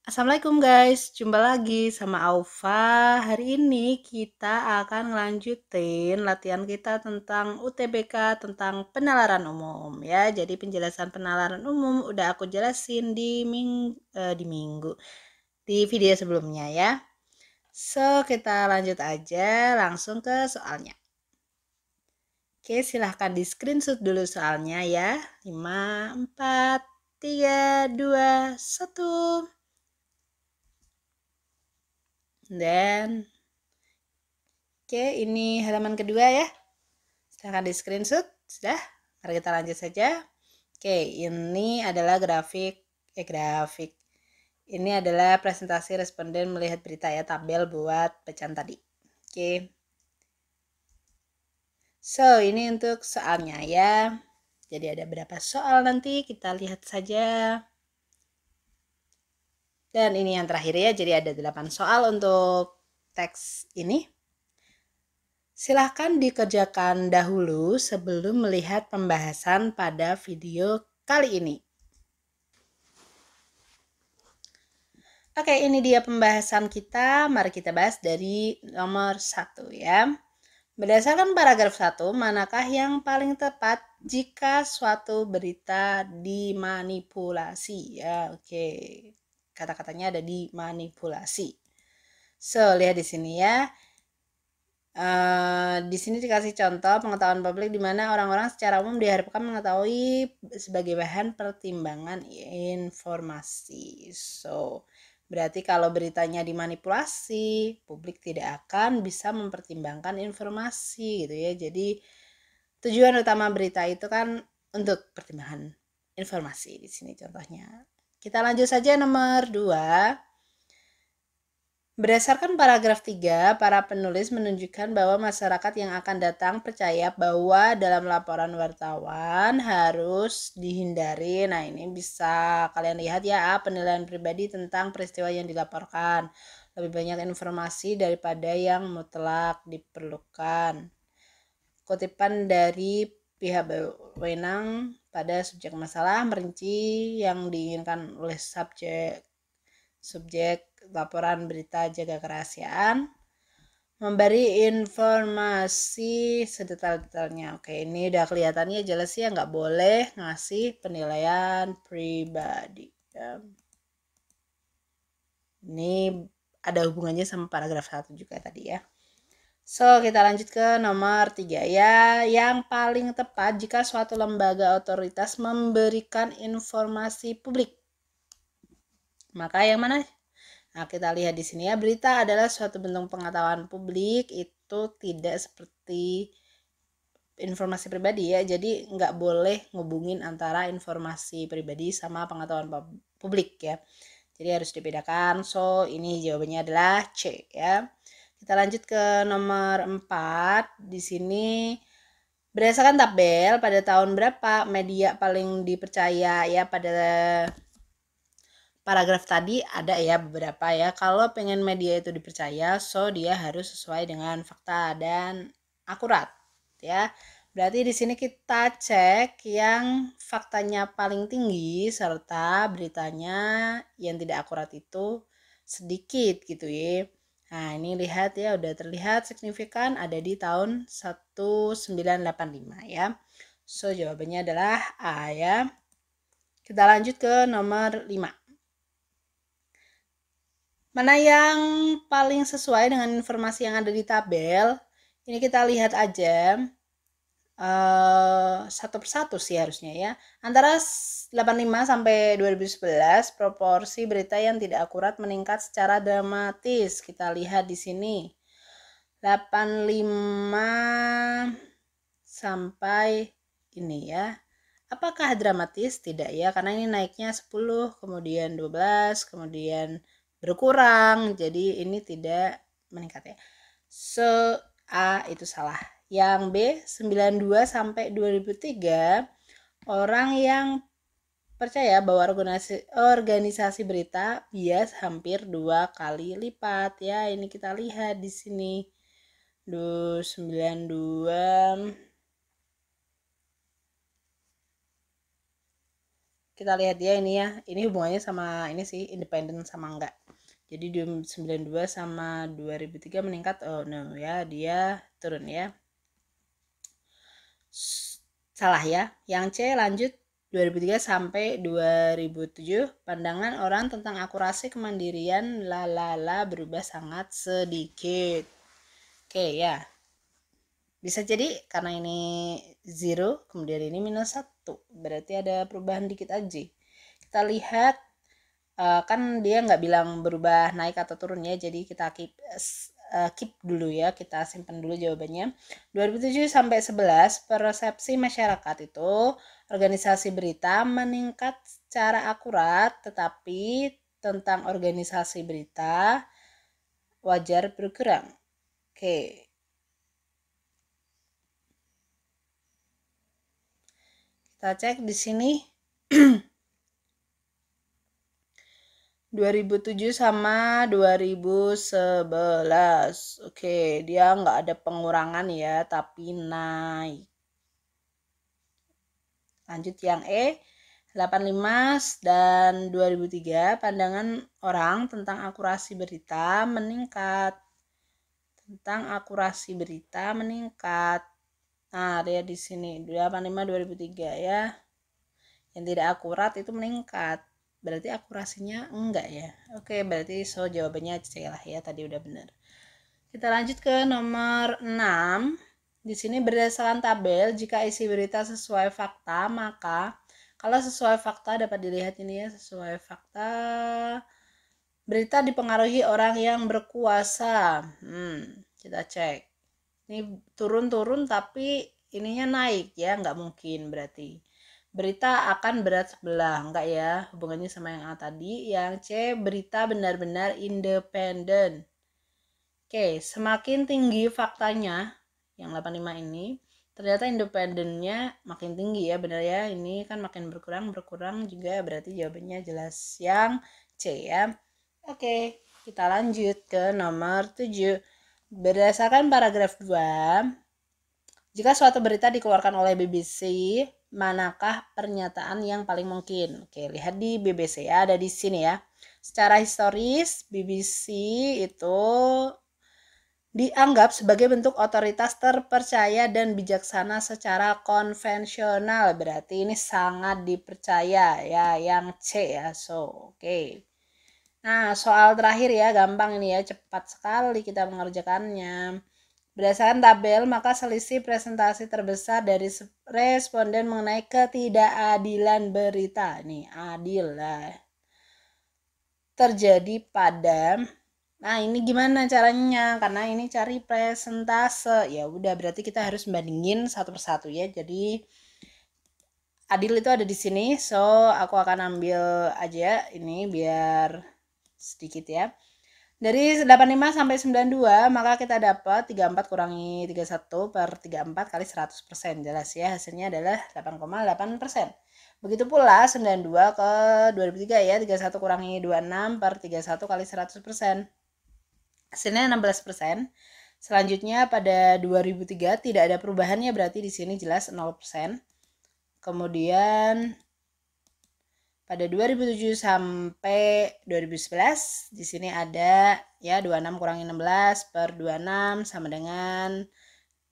Assalamualaikum guys, jumpa lagi sama Aufa. Hari ini kita akan ngelanjutin latihan kita tentang UTBK, tentang penalaran umum ya. Jadi penjelasan penalaran umum udah aku jelasin di video sebelumnya ya. So, kita lanjut aja langsung ke soalnya. Oke, silahkan di screenshot dulu soalnya ya. 5, 4, 3, 2, 1. Dan oke, ini halaman kedua ya. Silahkan di screenshot. Sudah? Mari kita lanjut saja. Oke, ini adalah grafik. Ini adalah presentasi responden melihat berita ya, tabel buat bacaan tadi. Oke. So, ini untuk soalnya ya. Jadi ada berapa soal nanti, kita lihat saja. Dan ini yang terakhir ya, jadi ada 8 soal untuk teks ini. Silahkan dikerjakan dahulu sebelum melihat pembahasan pada video kali ini. Oke, ini dia pembahasan kita. Mari kita bahas dari nomor 1 ya. Berdasarkan paragraf 1, manakah yang paling tepat jika suatu berita dimanipulasi? Ya, oke. Kata-katanya ada dimanipulasi. So, lihat di sini ya. Di sini dikasih contoh pengetahuan publik di mana orang-orang secara umum diharapkan mengetahui sebagai bahan pertimbangan informasi. So, berarti kalau beritanya dimanipulasi, publik tidak akan bisa mempertimbangkan informasi gitu ya. Jadi tujuan utama berita itu kan untuk pertimbangan informasi di sini contohnya. Kita lanjut saja nomor 2. Berdasarkan paragraf 3, para penulis menunjukkan bahwa masyarakat yang akan datang percaya bahwa dalam laporan wartawan harus dihindari. Nah, ini bisa kalian lihat ya, penilaian pribadi tentang peristiwa yang dilaporkan. Lebih banyak informasi daripada yang mutlak diperlukan. Kutipan dari pihak berwenang pada subjek masalah merinci yang diinginkan oleh subjek laporan berita jaga kerahasiaan, memberi informasi sedetail-detailnya. Oke, ini udah kelihatannya jelas ya, nggak boleh ngasih penilaian pribadi. Ini ada hubungannya sama paragraf 1 juga tadi ya. So, kita lanjut ke nomor 3 ya. Yang paling tepat jika suatu lembaga otoritas memberikan informasi publik. Maka yang mana? Nah, kita lihat di sini ya, berita adalah suatu bentuk pengetahuan publik, itu tidak seperti informasi pribadi ya. Jadi nggak boleh ngubungin antara informasi pribadi sama pengetahuan publik ya. Jadi harus dibedakan. So, ini jawabannya adalah C ya. Kita lanjut ke nomor 4. Di sini berdasarkan tabel pada tahun berapa media paling dipercaya ya, pada paragraf tadi ada ya beberapa ya. Kalau pengen media itu dipercaya, so dia harus sesuai dengan fakta dan akurat ya. Berarti di sini kita cek yang faktanya paling tinggi serta beritanya yang tidak akurat itu sedikit gitu ya. Nah, ini lihat ya, udah terlihat signifikan ada di tahun 1985 ya. So jawabannya adalah A ya. Kita lanjut ke nomor 5. Mana yang paling sesuai dengan informasi yang ada di tabel? Ini kita lihat aja satu persatu sih harusnya ya. Antara 85 sampai 2011, proporsi berita yang tidak akurat meningkat secara dramatis. Kita lihat di sini. 85 sampai ini ya. Apakah dramatis? Tidak ya, karena ini naiknya 10, kemudian 12, kemudian berkurang, jadi ini tidak meningkat ya. So, A itu salah. Yang B, 92 sampai 2003, orang yang percaya bahwa organisasi berita bias hampir 2 kali lipat ya. Ini kita lihat di sini. 92 kita lihat dia ini ya, ini hubungannya sama ini sih, independen sama enggak. Jadi 92 sama 2003 meningkat, oh no ya, dia turun ya. Salah ya. Yang C lanjut 2003 sampai 2007, pandangan orang tentang akurasi kemandirian lalala berubah sangat sedikit. Oke ya. Bisa jadi karena ini 0, kemudian ini -1. Berarti ada perubahan dikit aja. Kita lihat, kan dia nggak bilang berubah naik atau turun ya. Jadi kita keep dulu ya, kita simpan dulu jawabannya. 2007 sampai 11, persepsi masyarakat itu organisasi berita meningkat secara akurat, tetapi tentang organisasi berita wajar berkurang. Oke. Kita cek di sini. 2007 sama 2011. Oke, dia nggak ada pengurangan ya, tapi naik. Lanjut yang E, 85 dan 2003, pandangan orang tentang akurasi berita meningkat. Tentang akurasi berita meningkat. Nah, dia di sini 85 2003 ya. Yang tidak akurat itu meningkat. Berarti akurasinya enggak ya. Oke, berarti jawabannya C lah ya, tadi udah benar. Kita lanjut ke nomor 6. Di sini berdasarkan tabel, jika isi berita sesuai fakta, maka kalau sesuai fakta dapat dilihat ini ya, sesuai fakta berita dipengaruhi orang yang berkuasa. Kita cek. Ini turun-turun tapi ininya naik ya, nggak mungkin berarti. Berita akan berat sebelah, enggak ya, hubungannya sama yang A tadi. Yang C, berita benar-benar independen. Oke, semakin tinggi faktanya, yang 85 ini, ternyata independennya makin tinggi ya, benar ya. Ini kan makin berkurang juga, berarti jawabannya jelas yang C ya. Oke, kita lanjut ke nomor 7. Berdasarkan paragraf 2, jika suatu berita dikeluarkan oleh BBC, manakah pernyataan yang paling mungkin? Oke, lihat di BBC ya, ada di sini ya. Secara historis, BBC itu dianggap sebagai bentuk otoritas terpercaya dan bijaksana secara konvensional. Berarti ini sangat dipercaya ya, yang C ya. Oke. Nah, soal terakhir ya, gampang ini ya, cepat sekali kita mengerjakannya. Berdasarkan tabel, maka selisih presentasi terbesar dari responden mengenai ketidakadilan berita. Nih, adil lah. Terjadi pada, nah ini gimana caranya? Karena ini cari presentase. Ya udah, berarti kita harus bandingin satu persatu ya. Jadi adil itu ada di sini. So, aku akan ambil aja ini biar sedikit ya. Dari 85 sampai 92, maka kita dapat 34 kurangi 31 per 34 kali 100%. Jelas ya, hasilnya adalah 8,8%. Begitu pula 92 ke 2003 ya, 31 kurangi 26 per 31 kali 100%. Hasilnya 16%. Selanjutnya pada 2003 tidak ada perubahannya, berarti di sini jelas 0%. Kemudian pada 2007 sampai 2011 di sini ada ya 26 kurangi 16 per 26 sama dengan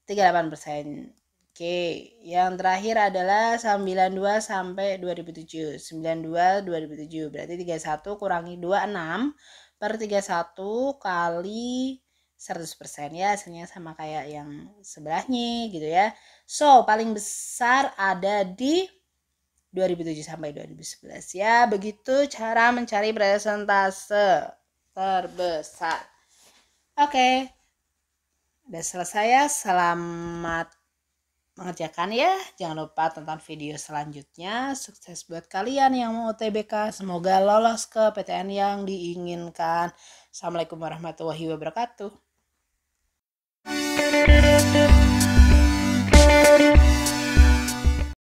38%. Oke, yang terakhir adalah 92 sampai 2007. 92 2007 berarti 31 kurangi 26 per 31 kali 100% ya, hasilnya sama kayak yang sebelahnya gitu ya. So, paling besar ada di 2007 sampai 2011 ya. Begitu cara mencari presentase terbesar. Oke. Udah selesai ya. Selamat mengerjakan ya. Jangan lupa tonton video selanjutnya. Sukses buat kalian yang mau UTBK. Semoga lolos ke PTN yang diinginkan. Assalamualaikum warahmatullahi wabarakatuh.